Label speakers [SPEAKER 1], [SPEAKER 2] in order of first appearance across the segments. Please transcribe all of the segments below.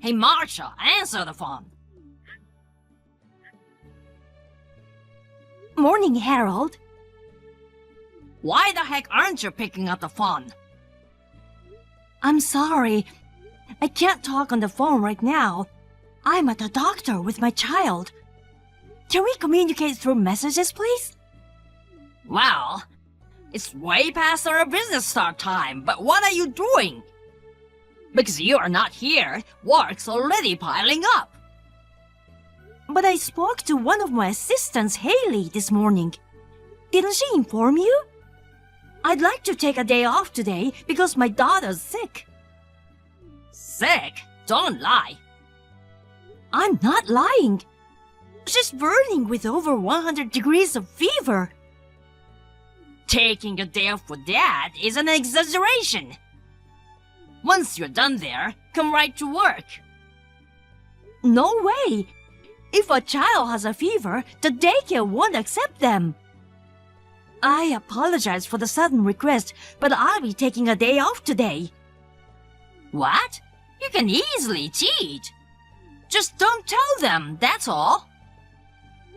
[SPEAKER 1] Hey, Marcia, answer the phone.
[SPEAKER 2] Morning, Harold.
[SPEAKER 1] Why the heck aren't you picking up the phone?
[SPEAKER 2] I'm sorry. I can't talk on the phone right now. I'm at the doctor with my child. Can we communicate through messages, please?
[SPEAKER 1] Well, it's way past our business start time, but what are you doing? Because you are not here, work's already piling up.
[SPEAKER 2] But I spoke to one of my assistants, Haley, this morning. Didn't she inform you? I'd like to take a day off today because my daughter's sick.
[SPEAKER 1] Sick? Don't lie.
[SPEAKER 2] I'm not lying. She's burning with over 100 degrees of fever.
[SPEAKER 1] Taking a day off for that is an exaggeration. Once you're done there, come right to work.
[SPEAKER 2] No way. If a child has a fever, the daycare won't accept them. I apologize for the sudden request, but I'll be taking a day off today.
[SPEAKER 1] What? You can easily cheat. Just don't tell them, that's all.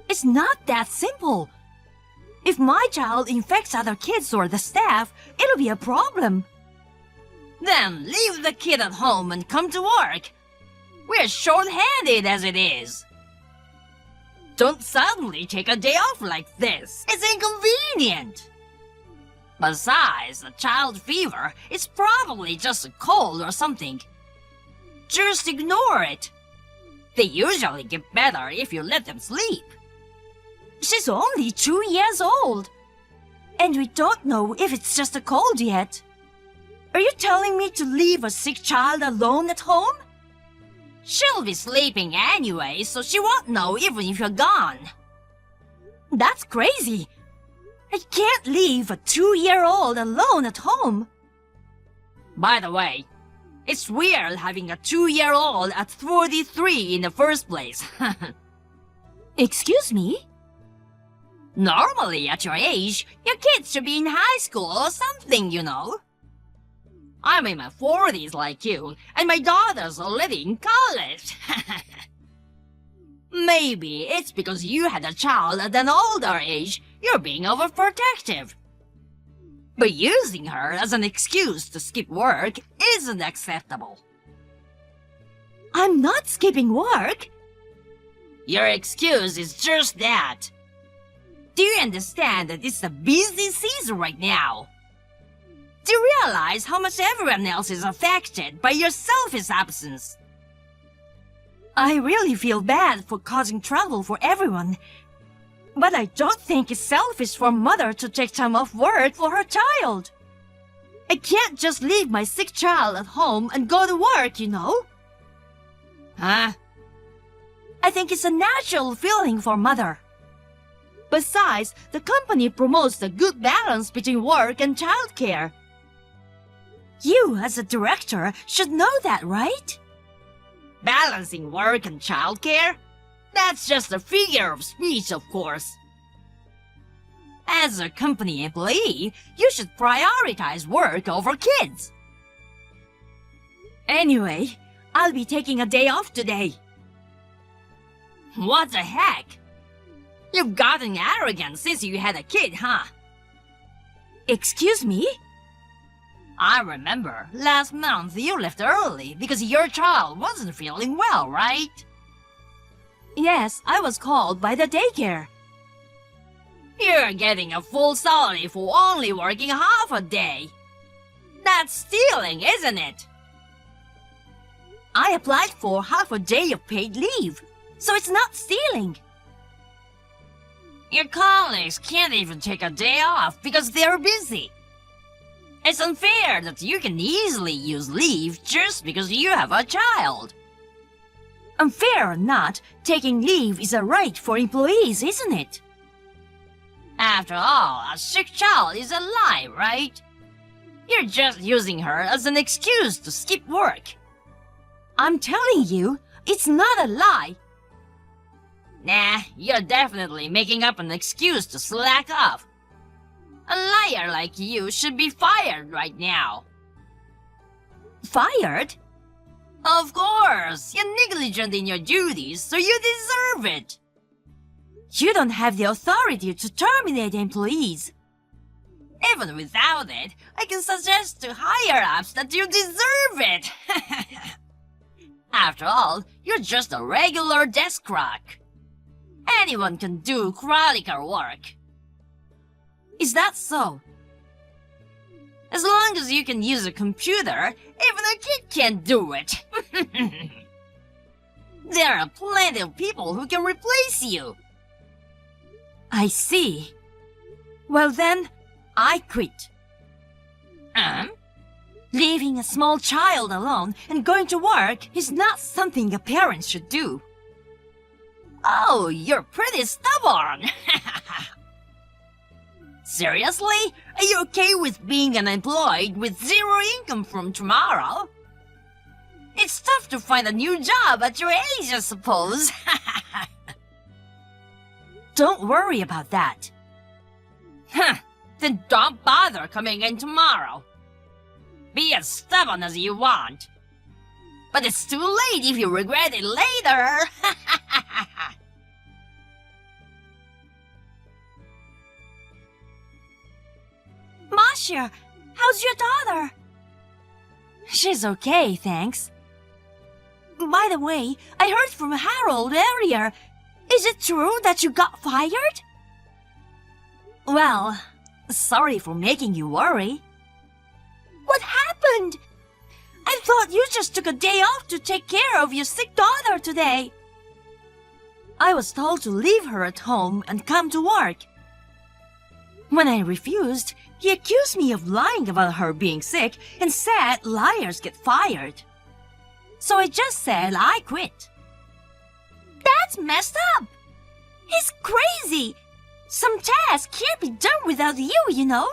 [SPEAKER 2] It's not that simple. If my child infects other kids or the staff, it'll be a problem.
[SPEAKER 1] Then leave the kid at home and come to work. We're short-handed as it is. Don't suddenly take a day off like this. It's inconvenient. Besides, a child fever is probably just a cold or something. Just ignore it. They usually get better if you let them sleep.
[SPEAKER 2] She's only 2 years old. And we don't know if it's just a cold yet. Are you telling me to leave a sick child alone at home?
[SPEAKER 1] She'll be sleeping anyway, so she won't know even if you're gone.
[SPEAKER 2] That's crazy. I can't leave a 2-year-old alone at home.
[SPEAKER 1] By the way, it's weird having a 2-year-old at 43 in the first place.
[SPEAKER 2] Excuse me?
[SPEAKER 1] Normally, at your age, your kids should be in high school or something, you know. I'm in my 40s like you, and my daughter's already in college. Maybe it's because you had a child at an older age, you're being overprotective. But using her as an excuse to skip work isn't acceptable.
[SPEAKER 2] I'm not skipping work.
[SPEAKER 1] Your excuse is just that. Do you understand that it's a busy season right now? Do you realize how much everyone else is affected by your selfish absence?
[SPEAKER 2] I really feel bad for causing trouble for everyone. But I don't think it's selfish for a mother to take time off work for her child. I can't just leave my sick child at home and go to work, you know?
[SPEAKER 1] Huh?
[SPEAKER 2] I think it's a natural feeling for a mother. Besides, the company promotes the good balance between work and childcare. You, as a director, should know that, right?
[SPEAKER 1] Balancing work and childcare? That's just a figure of speech, of course. As a company employee, you should prioritize work over kids.
[SPEAKER 2] Anyway, I'll be taking a day off today.
[SPEAKER 1] What the heck? You've gotten arrogant since you had a kid, huh?
[SPEAKER 2] Excuse me?
[SPEAKER 1] I remember, last month you left early because your child wasn't feeling well, right?
[SPEAKER 2] Yes, I was called by the daycare.
[SPEAKER 1] You're getting a full salary for only working half a day. That's stealing, isn't it?
[SPEAKER 2] I applied for half a day of paid leave, so it's not stealing.
[SPEAKER 1] Your colleagues can't even take a day off because they're busy. It's unfair that you can easily use leave just because you have a child.
[SPEAKER 2] Unfair or not, taking leave is a right for employees, isn't it?
[SPEAKER 1] After all, a sick child is a lie, right? You're just using her as an excuse to skip work.
[SPEAKER 2] I'm telling you, it's not a lie.
[SPEAKER 1] Nah, you're definitely making up an excuse to slack off. A liar like you should be fired right now.
[SPEAKER 2] Fired?
[SPEAKER 1] Of course, you're negligent in your duties, so you deserve it.
[SPEAKER 2] You don't have the authority to terminate employees.
[SPEAKER 1] Even without it, I can suggest to higher-ups that you deserve it. After all, you're just a regular desk clerk. Anyone can do clerical work.
[SPEAKER 2] Is that so?
[SPEAKER 1] As long as you can use a computer, even a kid can do it. There are plenty of people who can replace you.
[SPEAKER 2] I see. Well then, I quit. Leaving a small child alone and going to work is not something a parent should do.
[SPEAKER 1] Oh, you're pretty stubborn. Seriously? Are you okay with being unemployed with zero income from tomorrow? It's tough to find a new job at your age, I suppose.
[SPEAKER 2] Don't worry about that.
[SPEAKER 1] Then don't bother coming in tomorrow. Be as stubborn as you want. But it's too late if you regret it later.
[SPEAKER 2] Masha, how's your daughter? She's okay, thanks. By the way, I heard from Harold earlier. Is it true that you got fired? Well, sorry for making you worry. What happened? I thought you just took a day off to take care of your sick daughter today. I was told to leave her at home and come to work. When I refused, he accused me of lying about her being sick and said liars get fired. So I just said I quit. That's messed up. He's crazy. Some tasks can't be done without you, you know.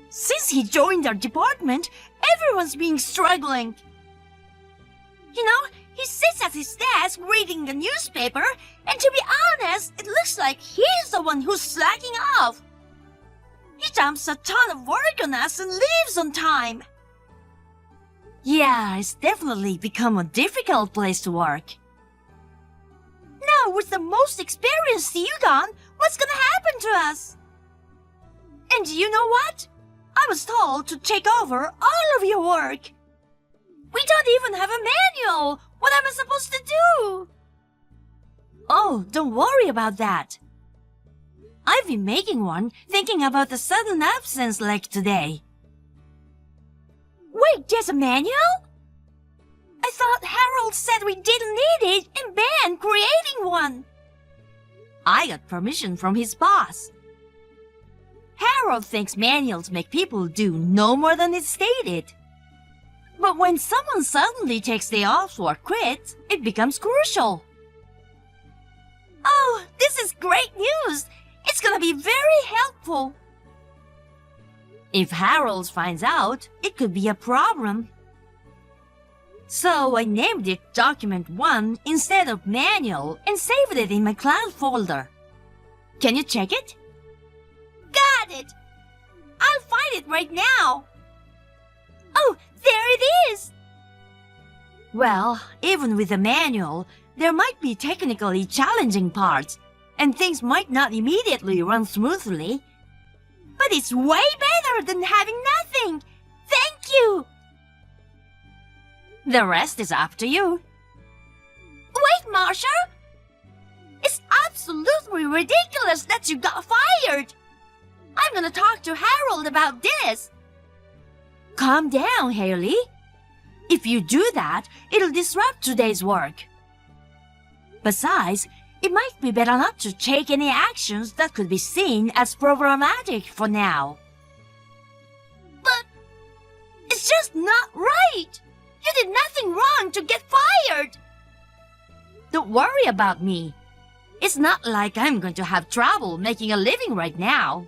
[SPEAKER 2] Since he joined our department, everyone's been struggling. You know, he sits at his desk reading the newspaper, and to be honest, it looks like he's the one who's slacking off. He dumps a ton of work on us and leaves on time. Yeah, it's definitely become a difficult place to work. Now, with the most experienced you gone, what's gonna happen to us? And you know what? I was told to take over all of your work. We don't even have a manual. What am I supposed to do? Oh, don't worry about that. I've been making one, thinking about the sudden absence like today. Wait, there's a manual? I thought Harold said we didn't need it and banned creating one. I got permission from his boss. Harold thinks manuals make people do no more than it's stated. But when someone suddenly takes day off or quits, it becomes crucial. Oh, this is great news! It's gonna be very helpful. If Harold finds out, it could be a problem. So I named it Document 1 instead of Manual and saved it in my cloud folder. Can you check it? Got it! I'll find it right now. Oh, there it is! Well, even with the manual, there might be technically challenging parts, and things might not immediately run smoothly. But it's way better than having nothing! Thank you! The rest is up to you. Wait, Marsha! It's absolutely ridiculous that you got fired! I'm gonna talk to Harold about this. Calm down, Haley. If you do that, it'll disrupt today's work. Besides, it might be better not to take any actions that could be seen as problematic for now. But it's just not right. You did nothing wrong to get fired. Don't worry about me. It's not like I'm going to have trouble making a living right now.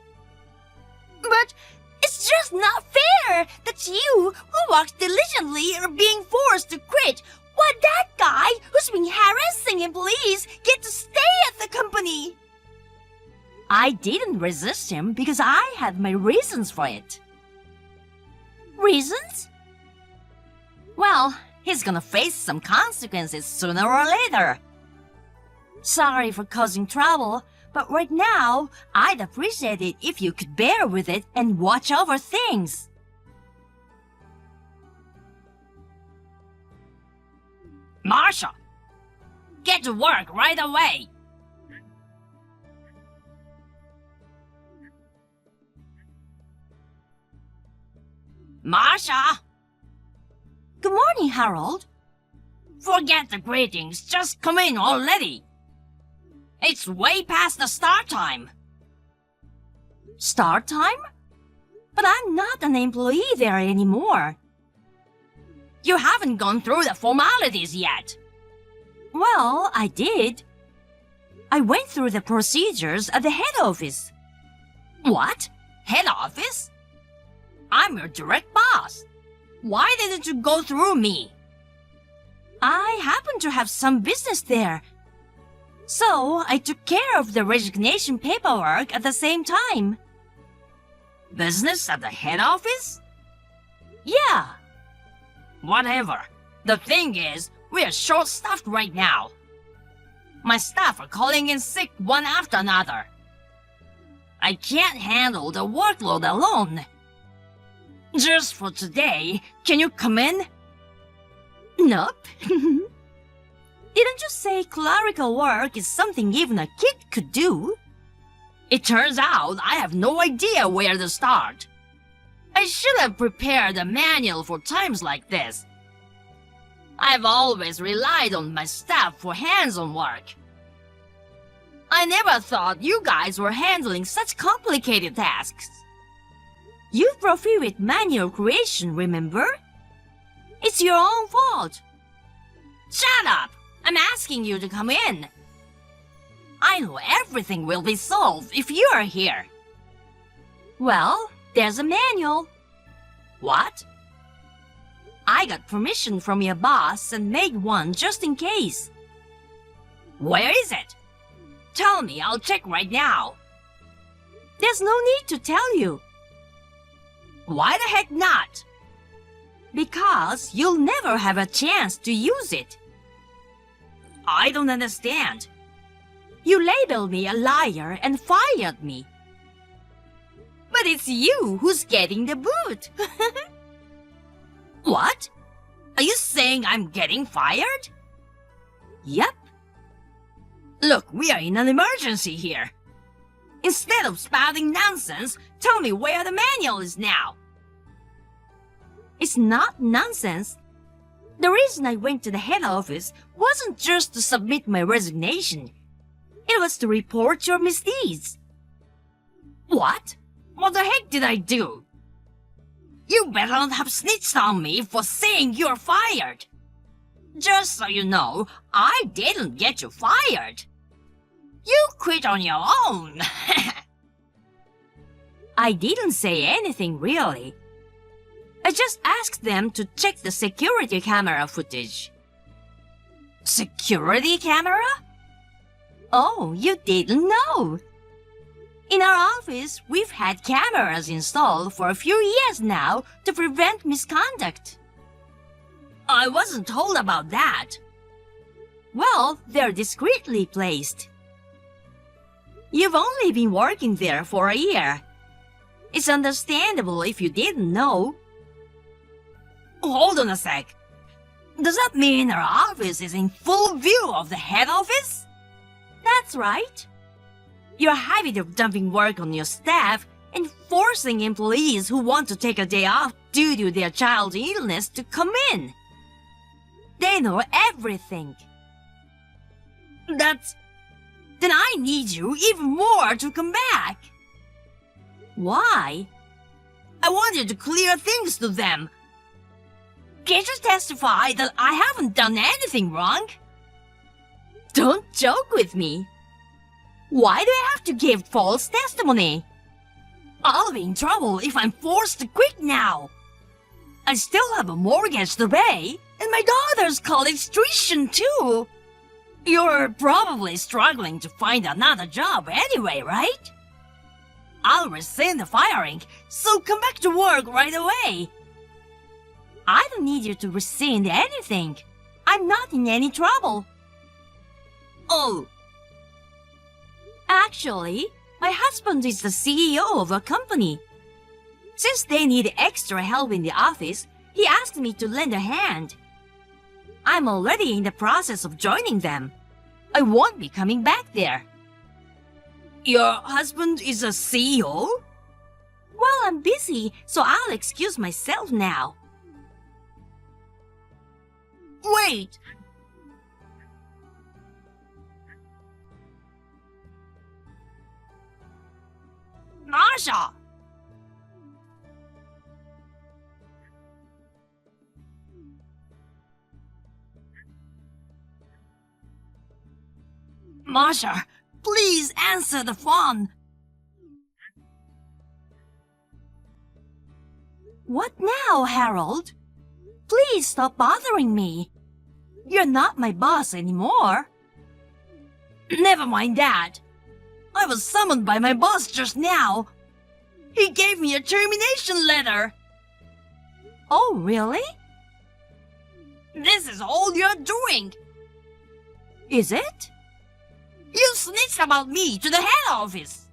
[SPEAKER 2] But it's just not fair that you, who works diligently, are being forced to quit, while that guy who's been harassing employees gets to stay at the company. I didn't resist him because I had my reasons for it. Reasons? Well,
[SPEAKER 1] He's gonna face some consequences sooner or later.
[SPEAKER 2] Sorry for causing trouble, but right now, I'd appreciate it if you could bear with it and watch over things.
[SPEAKER 1] Marsha, get to work right away. Marsha,
[SPEAKER 2] Good morning, Harold.
[SPEAKER 1] forget the greetings. Just come in already. It's way past the start time.
[SPEAKER 2] Start time? But I'm not an employee there anymore.
[SPEAKER 1] You haven't gone through the formalities yet.
[SPEAKER 2] Well, I did. I went through the procedures at the head office.
[SPEAKER 1] What? Head office? I'm your direct boss. Why didn't you go through me?
[SPEAKER 2] I happen to have some business there. So I took care of the resignation paperwork at the same time.
[SPEAKER 1] Business at the head office?
[SPEAKER 2] Yeah.
[SPEAKER 1] Whatever. The thing is, we're short-staffed right now. My staff are calling in sick one after another. I can't handle the workload alone. Just for today, can you come in?
[SPEAKER 2] Nope. Didn't you say clerical work is something even a kid could do?
[SPEAKER 1] It turns out I have no idea where to start. I should have prepared a manual for times like this. I've always relied on my staff for hands-on work. I never thought you guys were handling such complicated tasks.
[SPEAKER 2] You prohibit manual creation, remember? It's your own fault.
[SPEAKER 1] Shut up! I'm asking you to come in. I know everything will be solved if you are here.
[SPEAKER 2] Well, there's a manual.
[SPEAKER 1] What?
[SPEAKER 2] I got permission from your boss and made one just in case.
[SPEAKER 1] Where is it? Tell me, I'll check right now.
[SPEAKER 2] There's no need to tell you.
[SPEAKER 1] Why the heck not?
[SPEAKER 2] Because you'll never have a chance to use it.
[SPEAKER 1] I don't understand.
[SPEAKER 2] You labeled me a liar and fired me. But it's you who's getting the boot.
[SPEAKER 1] What? Are you saying I'm getting fired?
[SPEAKER 2] Yep.
[SPEAKER 1] Look, we are in an emergency here. Instead of spouting nonsense, tell me where the manual is now.
[SPEAKER 2] It's not nonsense. The reason I went to the head office wasn't just to submit my resignation. It was to report your misdeeds.
[SPEAKER 1] What? What the heck did I do? You better not have snitched on me for saying you're fired. Just so you know, I didn't get you fired. You quit on your own.
[SPEAKER 2] I didn't say anything really. I just asked them to check the security camera footage.
[SPEAKER 1] Security camera?
[SPEAKER 2] Oh, you didn't know? In our office, we've had cameras installed for a few years now to prevent misconduct.
[SPEAKER 1] I wasn't told about that.
[SPEAKER 2] Well, they're discreetly placed. You've only been working there for a year. It's understandable if you didn't know.
[SPEAKER 1] Hold on a sec. Does that mean our office is in full view of the head office?
[SPEAKER 2] That's right. Your habit of dumping work on your staff and forcing employees who want to take a day off due to their child's illness to come in. They know everything.
[SPEAKER 1] Then I need you even more to come back.
[SPEAKER 2] Why?
[SPEAKER 1] I want you to clear things to them. Can't you testify that I haven't done anything wrong?
[SPEAKER 2] Don't joke with me. Why do I have to give false testimony?
[SPEAKER 1] I'll be in trouble if I'm forced to quit now. I still have a mortgage to pay, and my daughter's college tuition too. You're probably struggling to find another job anyway, right? I'll rescind the firing, so come back to work right away.
[SPEAKER 2] I don't need you to rescind anything. I'm not in any trouble.
[SPEAKER 1] Oh,
[SPEAKER 2] Actually, my husband is the CEO of a company. Since they need extra help in the office, he asked me to lend a hand. I'm already in the process of joining them. I won't be coming back there.
[SPEAKER 1] your husband is a CEO?
[SPEAKER 2] Well, I'm busy, so I'll excuse myself now.
[SPEAKER 1] Wait! Marsha! Marsha, please answer the phone.
[SPEAKER 2] What now, Harold? Please stop bothering me. You're not my boss anymore.
[SPEAKER 1] Never mind that. I was summoned by my boss just now. He gave me a termination letter.
[SPEAKER 2] Oh, really?
[SPEAKER 1] This is all you're doing.
[SPEAKER 2] Is it?
[SPEAKER 1] You snitched about me to the head office.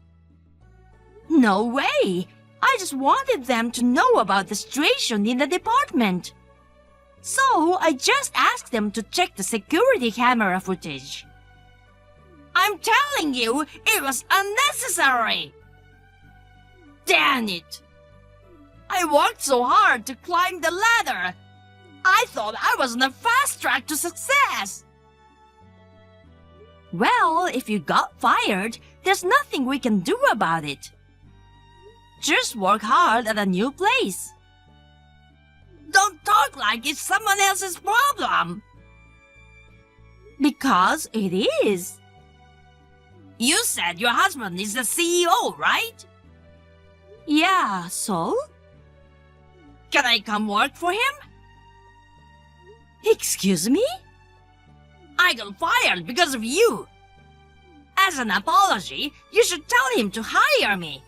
[SPEAKER 2] No way! I just wanted them to know about the situation in the department. So I just asked them to check the security camera footage.
[SPEAKER 1] I'm telling you, it was unnecessary. Damn it. I worked so hard to climb the ladder. I thought I was on a fast track to success.
[SPEAKER 2] Well, if you got fired, there's nothing we can do about it. Just work hard at a new place.
[SPEAKER 1] Don't talk like it's someone else's problem.
[SPEAKER 2] Because it is.
[SPEAKER 1] You said your husband is the CEO, right?
[SPEAKER 2] Yeah, so?
[SPEAKER 1] Can I come work for him?
[SPEAKER 2] Excuse me?
[SPEAKER 1] I got fired because of you. As an apology, you should tell him to hire me.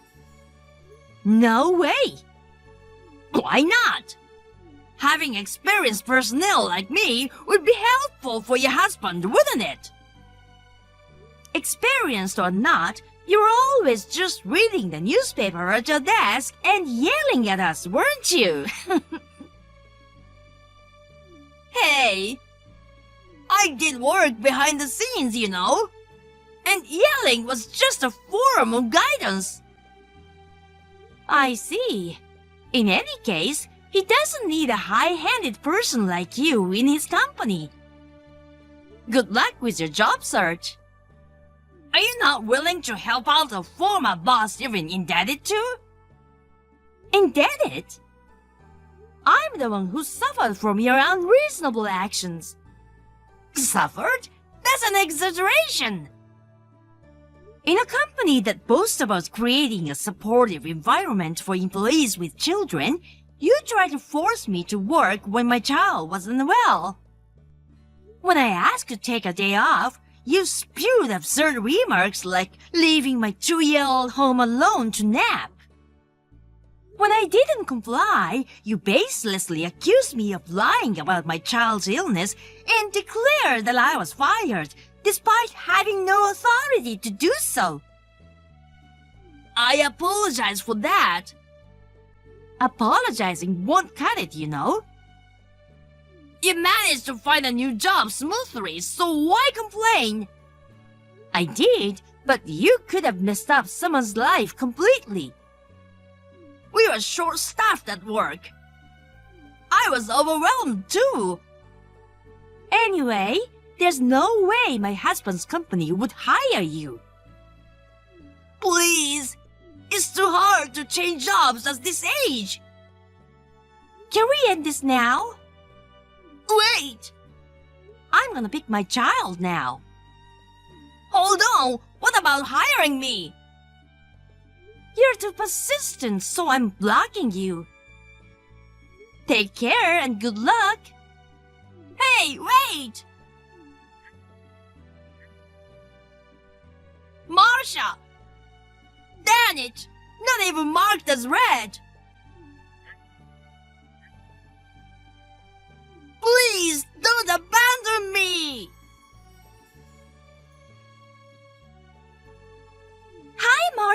[SPEAKER 2] No way.
[SPEAKER 1] Why not? Having experienced personnel like me would be helpful for your husband, wouldn't it?
[SPEAKER 2] Experienced or not, you're always just reading the newspaper at your desk and yelling at us, weren't you?
[SPEAKER 1] Hey, I did work behind the scenes, you know. And yelling was just a form of guidance.
[SPEAKER 2] I see. In any case, he doesn't need a high-handed person like you in his company. Good luck with your job search.
[SPEAKER 1] Are you not willing to help out a former boss you've been indebted to?
[SPEAKER 2] Indebted? I'm the one who suffered from your unreasonable actions.
[SPEAKER 1] Suffered? That's an exaggeration.
[SPEAKER 2] In a company that boasts about creating a supportive environment for employees with children, you tried to force me to work when my child wasn't well. When I asked to take a day off, you spewed absurd remarks like leaving my 2-year-old home alone to nap. When I didn't comply, you baselessly accused me of lying about my child's illness and declared that I was fired, despite having no authority to do so.
[SPEAKER 1] I apologize for that.
[SPEAKER 2] Apologizing won't cut it, you know.
[SPEAKER 1] You managed to find a new job smoothly, so why complain?
[SPEAKER 2] I did, but you could have messed up someone's life completely.
[SPEAKER 1] We were short-staffed at work. I was overwhelmed too.
[SPEAKER 2] Anyway, there's no way my husband's company would hire you.
[SPEAKER 1] Please, it's too hard to change jobs at this age.
[SPEAKER 2] Can we end this now?
[SPEAKER 1] Wait,
[SPEAKER 2] I'm gonna pick my child now.
[SPEAKER 1] hold on. What about hiring me?
[SPEAKER 2] You're too persistent, so I'm blocking you. Take care and good luck.
[SPEAKER 1] Hey, wait! Marsha! Damn it! Not even marked as red!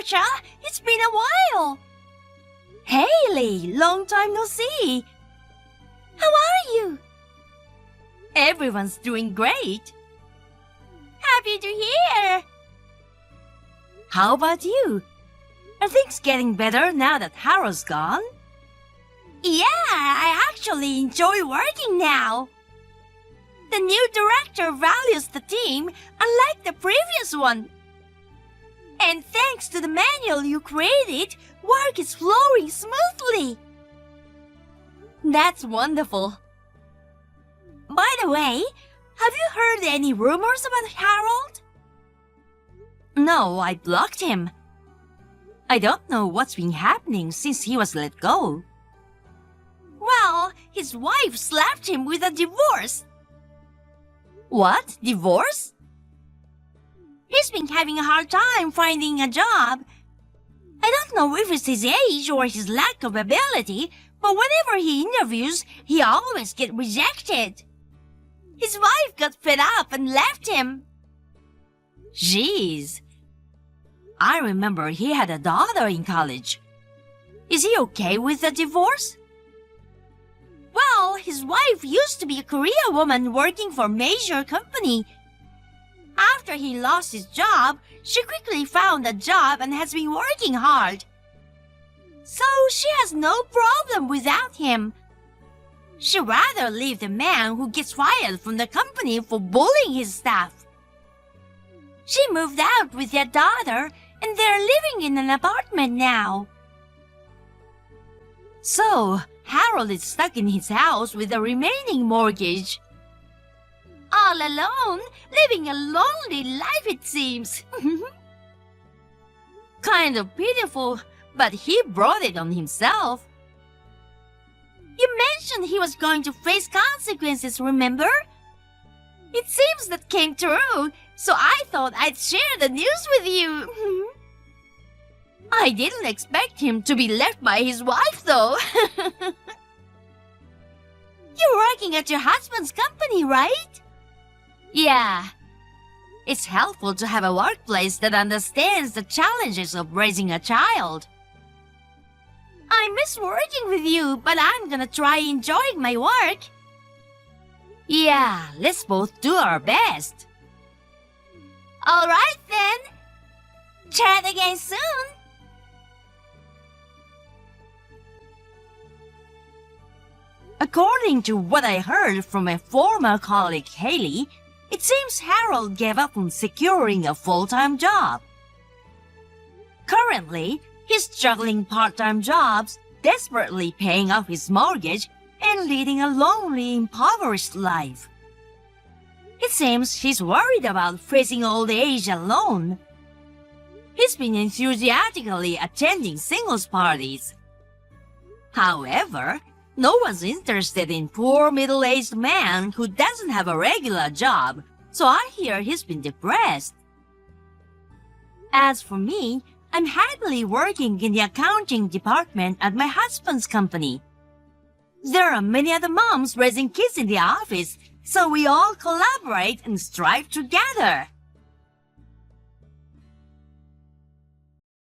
[SPEAKER 2] Georgia, it's been a while. Haley, long time no see. How are you? Everyone's doing great. Happy to hear. How about you? Are things getting better now that Harold's gone? Yeah, I actually enjoy working now. The new director values the team unlike the previous one. And thanks to the manual you created, work is flowing smoothly. That's wonderful. By the way, have you heard any rumors about Harold? No, I blocked him. I don't know what's been happening since he was let go. Well, his wife slapped him with a divorce. What? Divorce? He's been having a hard time finding a job. I don't know if it's his age or his lack of ability, but whenever he interviews, he always gets rejected. His wife got fed up and left him. Jeez. I remember he had a daughter in college. Is he okay with the divorce? Well, his wife used to be a career woman working for a major company. After he lost his job, she quickly found a job and has been working hard. So she has no problem without him. She'd rather leave the man who gets fired from the company for bullying his staff. She moved out with their daughter and they're living in an apartment now. So, Harold is stuck in his house with the remaining mortgage. All alone, living a lonely life it seems. Kind of pitiful, but he brought it on himself. You mentioned he was going to face consequences, remember? It seems that came true, so I thought I'd share the news with you. I didn't expect him to be left by his wife, though. You're working at your husband's company, right? Yeah. It's helpful to have a workplace that understands the challenges of raising a child. I miss working with you, but I'm gonna try enjoying my work. Yeah, let's both do our best. All right, then. Chat again soon. According to what I heard from a former colleague, Haley, it seems Harold gave up on securing a full-time job. Currently, he's juggling part-time jobs, desperately paying off his mortgage, and leading a lonely, impoverished life. It seems he's worried about facing old age alone. He's been enthusiastically attending singles parties. However, no one's interested in poor middle-aged man who doesn't have a regular job, so I hear he's been depressed. As for me, I'm happily working in the accounting department at my husband's company. There are many other moms raising kids in the office, so we all collaborate and strive together.